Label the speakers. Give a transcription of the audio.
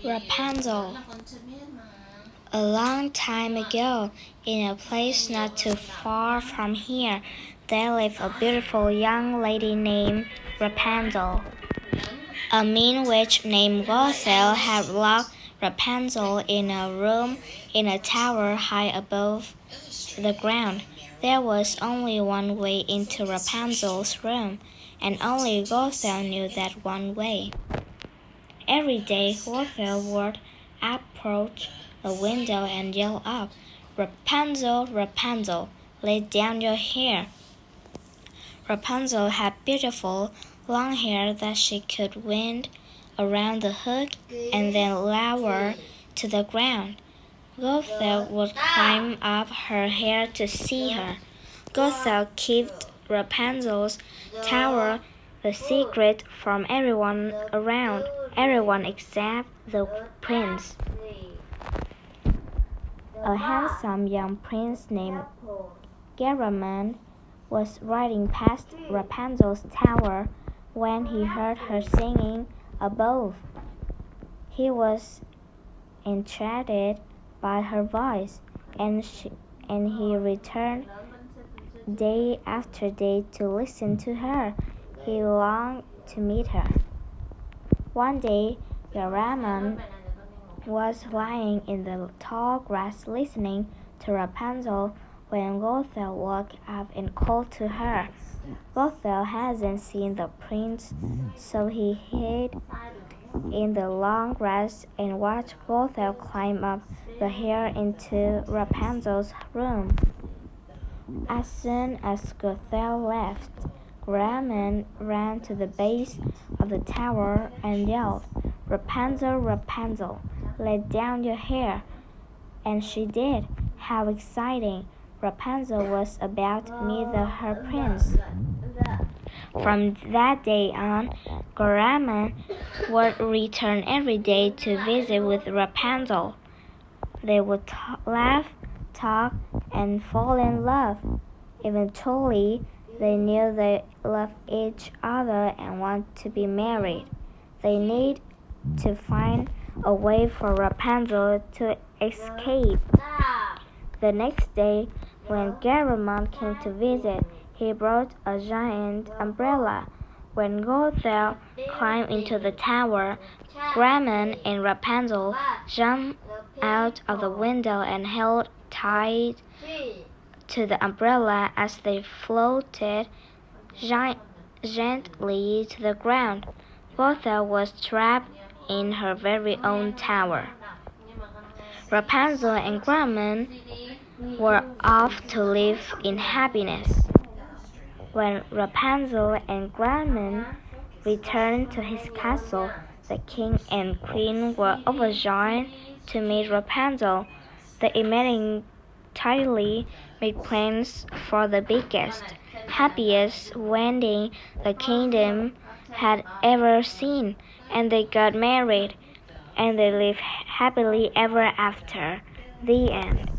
Speaker 1: Rapunzel. A long time ago, in a place not too far from here, there lived a beautiful young lady named Rapunzel. A mean witch named Gothel had locked Rapunzel in a room in a tower high above the ground. There was only one way into Rapunzel's room, and only Gothel knew that one way. Every day, Gothel would approach the window and yell up, "Rapunzel, Rapunzel, lay down your hair." Rapunzel had beautiful long hair that she could wind around the hook and then lower to the ground. Gothel would climb up her hair to see her. Gothel kept Rapunzel's tower the secret from everyone around, everyone except the prince. A handsome young prince named Garamond was riding past Rapunzel's tower when he heard her singing above. He was enchanted by her voice, and he returned day after day to listen to her. He longed to meet her. One day, Garamond was lying in the tall grass listening to Rapunzel when Gothel walked up and called to her. Gothel hadn't seen the prince, so he hid in the long grass and watched Gothel climb up the hill into Rapunzel's room. As soon as Gothel left, Garamond ran to the base of the tower and yelled, "Rapunzel, Rapunzel, lay down your hair." And she did. How exciting! Rapunzel was about to meet her prince. From that day on, Garamond would return every day to visit with Rapunzel. They would laugh, talk, and fall in love. Eventually, they knew they loved each other and wanted to be married. They needed to find a way for Rapunzel to escape. The next day, when Garamond came to visit, he brought a giant umbrella. When Gothel climbed into the tower, Garamond and Rapunzel jumped out of the window and held tight to the umbrella as they floated gently to the ground. Gothel was trapped in her very own tower. Rapunzel and Garamond were off to live in happiness. When Rapunzel and Garamond returned to his castle, the king and queen were overjoyed to meet Rapunzel. They immediately made plans for the biggest, happiest wedding the kingdom had ever seen, and they got married, and they lived happily ever after. The end.